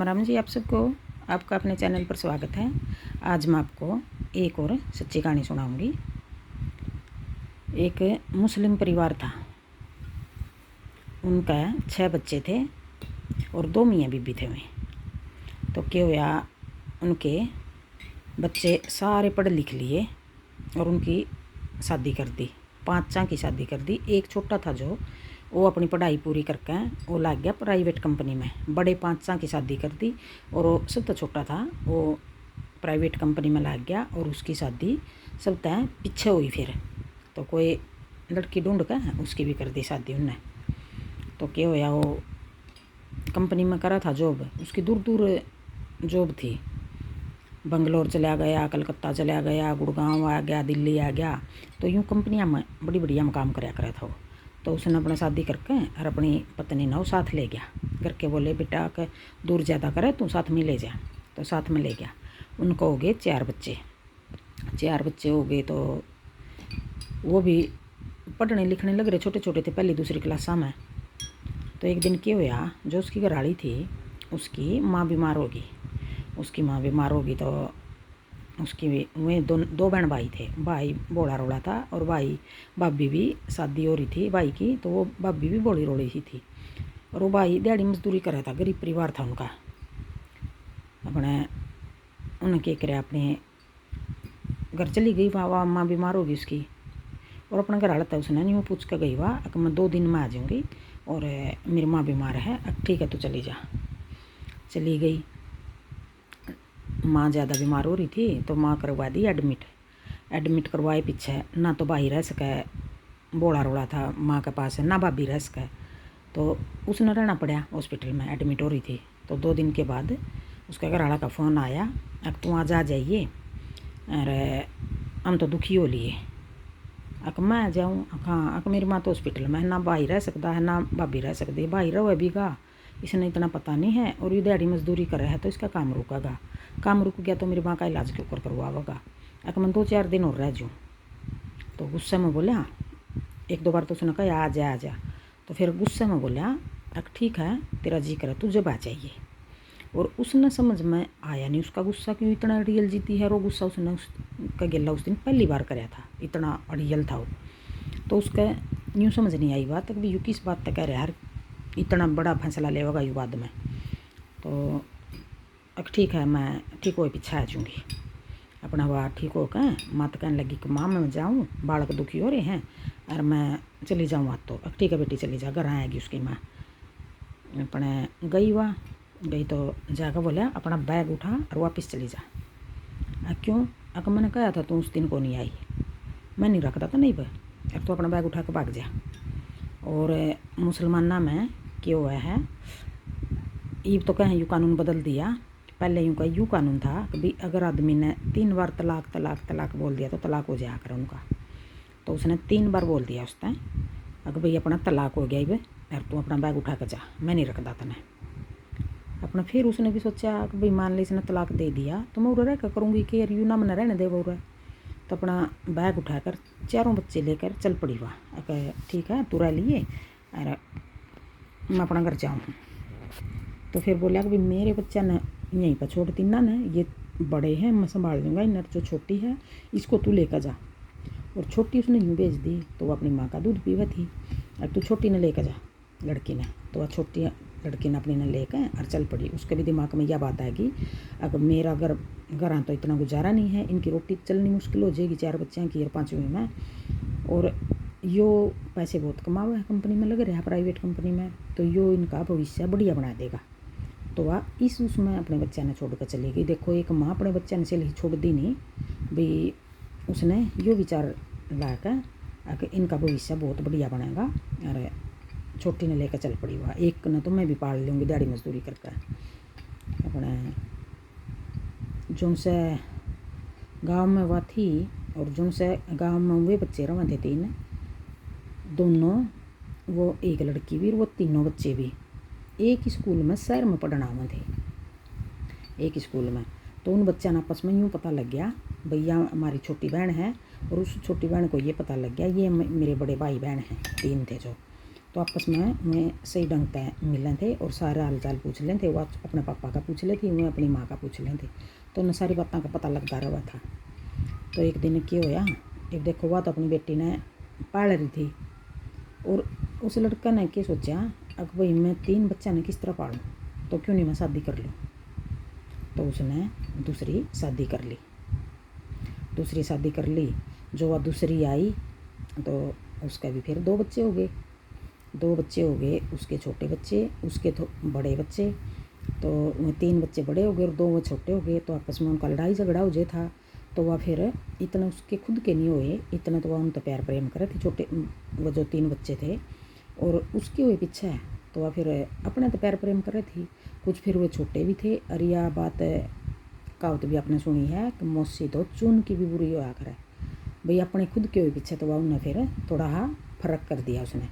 राम जी, आप सबको आपका अपने चैनल पर स्वागत है। आज मैं आपको एक और सच्ची कहानी सुनाऊंगी। एक मुस्लिम परिवार था। उनका 6 बच्चे थे और 2 मियाँ बीबी थे वहीं। तो क्या हुआ, उनके बच्चे सारे पढ़ लिख लिए और उनकी शादी कर दी। 5 की शादी कर दी। एक छोटा था जो वो अपनी पढ़ाई पूरी करके वो लग गया प्राइवेट कंपनी में। बड़े 5 की शादी कर दी और वो सबसे छोटा था वो प्राइवेट कंपनी में लग गया और उसकी शादी सब तय पीछे हुई। फिर तो कोई लड़की ढूंढ कर उसकी भी कर दी शादी उनने। तो क्या होया, वो कंपनी में करा था जॉब, उसकी दूर दूर जॉब थी। बंगलोर चला गया, कलकत्ता चला गया, गुड़गांव आ गया, दिल्ली आ गया। तो यूँ कंपनियाँ में बड़ी बढ़िया में काम कराया करा था वो। तो उसने अपना शादी करके और अपनी पत्नी ना साथ ले गया करके बोले बेटा के दूर ज़्यादा करे तू साथ में ले जा। तो साथ में ले गया। उनको हो गए 4 बच्चे। 4 बच्चे हो गए तो वो भी पढ़ने लिखने लग रहे, छोटे छोटे थे, पहली दूसरी क्लासा में। तो एक दिन क्या हुआ, जो उसकी घरवाली थी उसकी माँ बीमार होगी। उसकी माँ बीमार होगी तो उसकी वे दो बहन भाई थे। भाई बोला रोड़ा था और भाभी भी शादी हो रही थी भाई की। तो वो भाभी भी बोली रोड़ी ही थी और वो भाई दिहाड़ी मजदूरी कर रहा था। गरीब परिवार था उनका। अपने उन्होंने क्या करे, अपने घर चली गई। वाह माँ बीमार होगी उसकी और अपना घर हालत है। उसने नहीं वो पूछ कर गई वाह कि मैं 2 दिन में आ जाऊँगी और मेरी माँ बीमार है। ठीक है तो चली जा। चली गई। माँ ज़्यादा बीमार हो रही थी तो माँ करवा दी एडमिट करवाए। पीछे ना तो भाई रह सके, बोला रोड़ा था माँ के पास, ना भाभी रह सके। तो उसने रहना पड़ा हॉस्पिटल में, एडमिट हो रही थी। तो 2 दिन के बाद उसका घरवाला का फ़ोन आया, अब तू आज आ जाइए अरे हम तो दुखी हो लिए। अक मैं जाऊँ, हाँ अक मेरी माँ तो हॉस्पिटल में है, ना भाई रह सकता है ना भाभी रह सकती। भाई रहो भी गा, इसने इतना पता नहीं है और ये दिहाड़ी मजदूरी कर रहा है तो इसका काम रुकेगा। काम रुक गया तो मेरी माँ का इलाज क्यों करवाओगा। अक मैं 2-4 दिन और रह जाऊँ। तो गुस्से में बोला, 1-2 बार तो उसने कहा आ जा। तो फिर गुस्से में बोला अक ठीक है तेरा जी करे तू जब आ जाइए। और उसने समझ में आया नहीं उसका गुस्सा क्यों इतना अड़ियल जीती है। और वो गुस्सा उसने उसका गिला उस दिन पहली बार कराया था, इतना अड़ियल था वो। तो उसका यूँ समझ नहीं आई बात कि यूँ किस बात तक कह रहा है, इतना बड़ा फैसला लेगा यू बाद में। तो अब ठीक है मैं ठीक हो पीछे आ जाऊँगी। अपना वह ठीक हो कर माँ तो कहने लगी कि माँ मैं जाऊँ, बालक दुखी हो रहे हैं और मैं चली जाऊँ आज। तो अब ठीक है बेटी चली जा, घर आएगी उसकी माँ। अपने गई तो जाकर बोला अपना बैग उठा और वापस चली जा। क्यों, अगर मैंने कहा था तू उस दिन को नहीं आई, मैं नहीं रखता था नहीं भाई, अब तो अपना बैग उठा कर भाग जा। और मुसलमाना में क्या हुआ है, ईब तो कहें यूँ कानून बदल दिया। पहले यूँ का यूँ कानून था कि भाई अगर आदमी ने 3 बार तलाक बोल दिया तो तलाक हो जाया कर उनका। तो उसने 3 बार बोल दिया उसने, अगर भाई अपना तलाक हो गया यार तू अपना बैग उठा कर जा, मैं नहीं रखता तने अपना। फिर उसने भी सोचा कि भाई मान ली इसने तलाक दे दिया तो मैं उरे रह कर करूँगी कि यार यूँ ना मैंने रहने दे वो। तो अपना बैग उठाकर 4 बच्चे लेकर चल पड़ी वहाँ। अगर ठीक है तू रह लिए और मैं अपना घर जाऊँ। तो फिर बोला कि भाई मेरे बच्चा ने यहीं पर छोड़ दी ना, ये बड़े हैं मैं संभाल लूँगा, इन्हें जो छोटी है इसको तू लेकर जा। और छोटी उसने यूँ भेज दी तो वो अपनी माँ का दूध पीवा थी। अब तू छोटी ने लेकर जा, लड़की ने। तो वह छोटी लड़की ने अपनी ने लेकर और चल पड़ी। उसके भी दिमाग में यह बात आएगी अगर मेरा घर तो इतना गुजारा नहीं है, इनकी रोटी चलनी मुश्किल हो जाएगी 4 बच्चों की और 5वीं में। और यो पैसे बहुत कमावा है, कंपनी में लग रहा है प्राइवेट कंपनी में, तो यो इनका भविष्य बढ़िया बना देगा। तो वह उसमें अपने बच्चे ने छोड़ कर चली गई। देखो एक माँ अपने बच्चे ने चली छोड़ दी नहीं भाई, उसने यो विचार ला कर इनका भविष्य बहुत बढ़िया बनेगा और छोटी ने लेकर चल पड़ी। वह एक न तो मैं भी पाल लूँगी दिहाड़ी मजदूरी करके। अपने जो से गांव में वह थी और जो से गांव में वे बच्चे रहे थे 3, दोनों वो एक लड़की भी और वो तीनों बच्चे भी एक स्कूल में शहर में पढ़ना हुए थे, एक स्कूल में। तो उन बच्चों ने आपस में यूँ पता लग गया भैया हमारी छोटी बहन है और उस छोटी बहन को ये पता लग गया ये मेरे बड़े भाई बहन हैं, 3 थे जो। तो आपस में सही ढंग से मिले थे और सारा हाल चाल पूछ लें थे। वो अपने पापा का पूछ ले थी, मैं अपनी माँ का पूछ लें थे। तो उन्हें सारी बातों का पता लगता रहा था। तो एक दिन क्या होया, एक देखो वह तो अपनी बेटी ने पाल रही थी और उस लड़का ने क्या सोचा, अब भाई मैं 3 बच्चा ने किस तरह पालूँ, तो क्यों नहीं मैं शादी कर लूँ। तो उसने दूसरी शादी कर ली। दूसरी शादी कर ली। जो वह दूसरी आई तो उसका भी फिर 2 बच्चे हो गए। 2 बच्चे हो गए, उसके छोटे बच्चे, उसके बड़े बच्चे। तो 3 बच्चे बड़े हो गए और 2 वो छोटे हो गए। तो आपस में उनका लड़ाई झगड़ा हो जाए था। तो वह फिर इतना उसके खुद के नहीं हुए, इतना तो वह उन तो प्यार प्रेम करे थे छोटे, वो जो 3 बच्चे थे और उसके हुए पीछे। तो वह फिर अपने तो प्यार प्रेम करे थी। कुछ फिर वो छोटे भी थे। और यह बात कहावत भी आपने सुनी है कि मौसी तो चून की भी बुरी होया करे। भाई अपने खुद के हुए पीछे तो वह उन्हें फिर थोड़ा फर्क कर दिया उसने।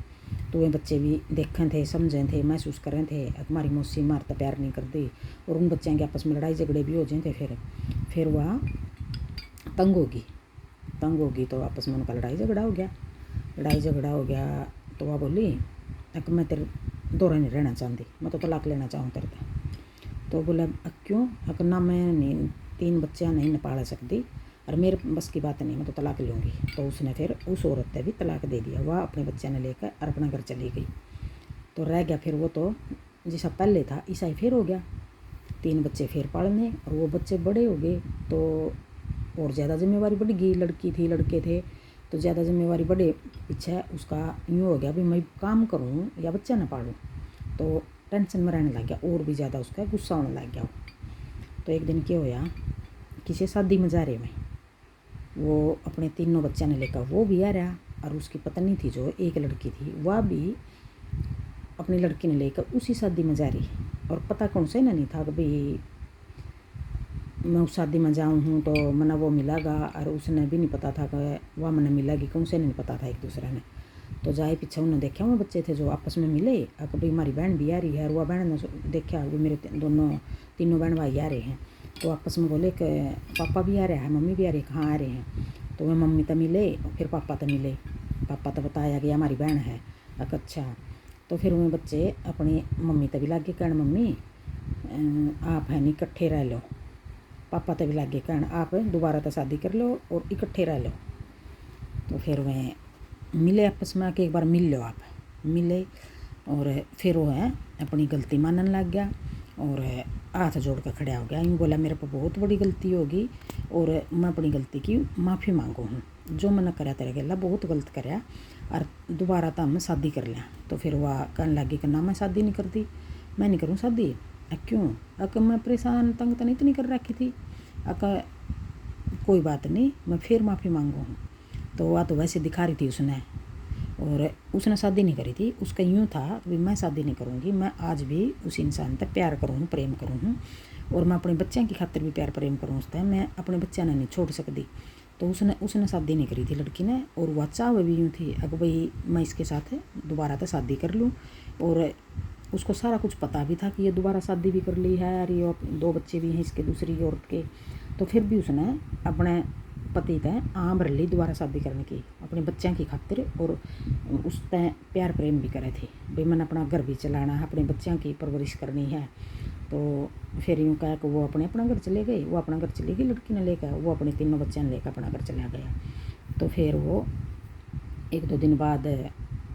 तो वे बच्चे भी देखें थे, समझें थे, महसूस करें थे हमारी मौसी मार तो प्यार नहीं करती। और उन बच्चों के आपस में लड़ाई झगड़े भी हो जाए थे। फिर वह तंग होगी तो आपस में उनका लड़ाई झगड़ा हो गया। तो वह बोली कि मैं तेरे दौरे नहीं रहना चाहती, मैं तो तलाक लेना चाहूँ तेरे से। तो बोला क्यों? अगर ना मैं नहीं 3 बच्चे नहीं पाल सकती और मेरे बस की बात नहीं, मैं तो तलाक लूँगी। तो उसने फिर उस औरत ने भी तलाक दे दिया। वह अपने बच्चे ने लेकर और अपना घर चली गई। तो रह गया फिर वो तो जैसा पहले था ऐसा ही फिर हो गया। 3 बच्चे फिर पालने और वो बच्चे बड़े हो गए तो और ज़्यादा जिम्मेवारी बढ़ गई। लड़की थी, लड़के थे, तो ज़्यादा जिम्मेवारी बढ़े पीछे उसका यूँ हो गया भी मैं काम करूँ या बच्चा ना पालूँ। तो टेंशन में रहने लग गया और भी ज़्यादा उसका गुस्सा होने लग गया। तो एक दिन क्या होया, किसी शादी में जा रहे में वो अपने 3 बच्चा ने लेकर वो भी आ रहा और उसकी पत्नी थी जो एक लड़की थी वह भी अपनी लड़की ने लेकर उसी शादी में जा रही। और पता कौन से ना नहीं था कि भाई मैं उस शादी में जाऊँ हूँ तो मना वो मिलेगा, और उसने भी नहीं पता था कि वह मना मिलेगी, कौन से नहीं पता था एक दूसरे ने। तो जाए पीछे उन्होंने देखा वो बच्चे थे जो आपस में मिले कि भाई हमारी बहन भी आ रही है। और वह बहन ने देखा भी मेरे तीनों बहन भाई आ रहे हैं। तो आपस में बोले कि पापा भी आ रहे हैं, मम्मी भी आ रही है, कहाँ आ रहे हैं। तो वह मम्मी तो मिले और फिर पापा तो मिले। पापा तो बताया कि हमारी बहन है। अच्छा। तो फिर वह बच्चे अपनी मम्मी तभी लागे कहन मम्मी आप है नहीं इकट्ठे रह लो। पापा तभी लागे कहन आप दोबारा तो शादी कर लो और इकट्ठे रह लो। तो फिर वह मिले आपस में कि एक बार मिल लो, आप मिले। और फिर वो है अपनी गलती मानने लग गया और हाथ जोड़ कर खड़ा हो गया। यूँ बोला मेरे पर बहुत बड़ी गलती होगी और मैं अपनी गलती की माफ़ी मांगू हूँ। जो मैंने करा तेरे गला बहुत गलत कराया और दोबारा तो हम शादी कर लिया। तो फिर वह कहने लगी कि ना मैं शादी नहीं करती, मैं नहीं करूँ शादी। क्यों? अगर मैं परेशान तंग तो नहीं इतनी कर रखी थी। अगर कोई बात नहीं, मैं फिर माफ़ी मांगू हूँ। तो वह तो वैसे दिखा रही थी उसने, और उसने शादी नहीं करी थी। उसका यूँ था कि मैं शादी नहीं करूँगी, मैं आज भी उस इंसान तक प्यार करूँ, प्रेम करूँ और मैं अपने बच्चों की खातिर भी प्यार प्रेम करूँ उससे, मैं अपने बच्चा ने नहीं छोड़ सकती। तो उसने शादी नहीं करी थी लड़की ने। और वह चाह भी यूँ थी अगर भाई मैं इसके साथ दोबारा तो शादी कर लूँ। और उसको सारा कुछ पता भी था कि ये दोबारा शादी भी कर ली है और ये 2 बच्चे भी हैं इसके दूसरी औरत के। तो फिर भी उसने अपने पति तय आम रली दोबारा शादी करने की अपने बच्चों की खातिर। और उस तय प्यार प्रेम भी करे थे भाई मैंने अपना घर भी चलाना है, अपने बच्चों की परवरिश करनी है। तो फिर यूँ कहा कि वो अपना घर चले गए। वो अपना घर चली गई लड़की ने लेकर, वो अपने 3 बच्चों ने लेकर अपना घर चला गया। तो फिर वो 1-2 दिन बाद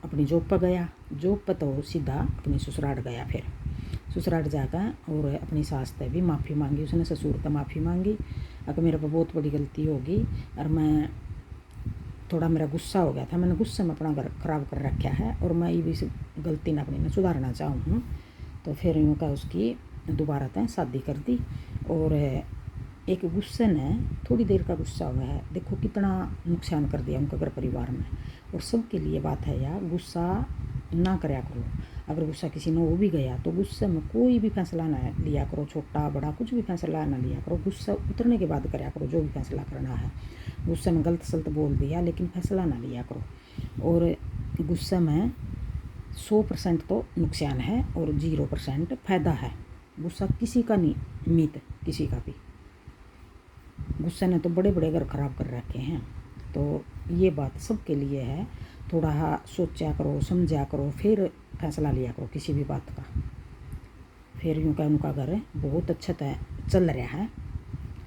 अपनी जॉब पर गया। जॉब पर तो सीधा अपनी ससुराल गया। फिर ससुराल जाकर और अपनी सास से भी माफ़ी मांगी उसने, ससुर से माफ़ी मांगी। अगर मेरे पर बहुत बड़ी गलती होगी और मैं थोड़ा मेरा गुस्सा हो गया था, मैंने गुस्से में अपना घर ख़राब कर रखा है और मैं ये भी गलती ना अपनी में सुधारना चाहूँ हूँ। तो फिर यूँ का उसकी दोबारा तय शादी कर दी। और एक गुस्से ने थोड़ी देर का गुस्सा हुआ है, देखो कितना नुकसान कर दिया उनका घर परिवार में। और सबके लिए बात है यार, गुस्सा ना करया करो। अगर गुस्सा किसी ने हो भी गया तो गुस्से में कोई भी फैसला ना लिया करो, छोटा बड़ा कुछ भी फैसला ना लिया करो। गुस्सा उतरने के बाद करया करो जो भी फैसला करना है। गुस्से में गलत सलत बोल दिया लेकिन फैसला ना लिया करो। और गुस्से में 100% तो नुकसान है और 0% फ़ायदा है। गुस्सा किसी का नहीं मीत, किसी का भी। गुस्से ने तो बड़े बड़े घर ख़राब कर रखे हैं। तो ये बात सबके लिए है। थोड़ा सोचा करो, समझा करो, फिर फैसला लिया करो किसी भी बात का। फिर यूँ का उनका घर बहुत अच्छा चल रहा है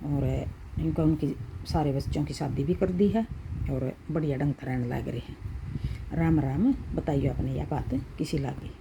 और इनका उनकी सारे बच्चों की शादी भी कर दी है और बढ़िया ढंग से रहने लग रहे हैं। राम राम। बताइए अपनी यह बात किसी लागे।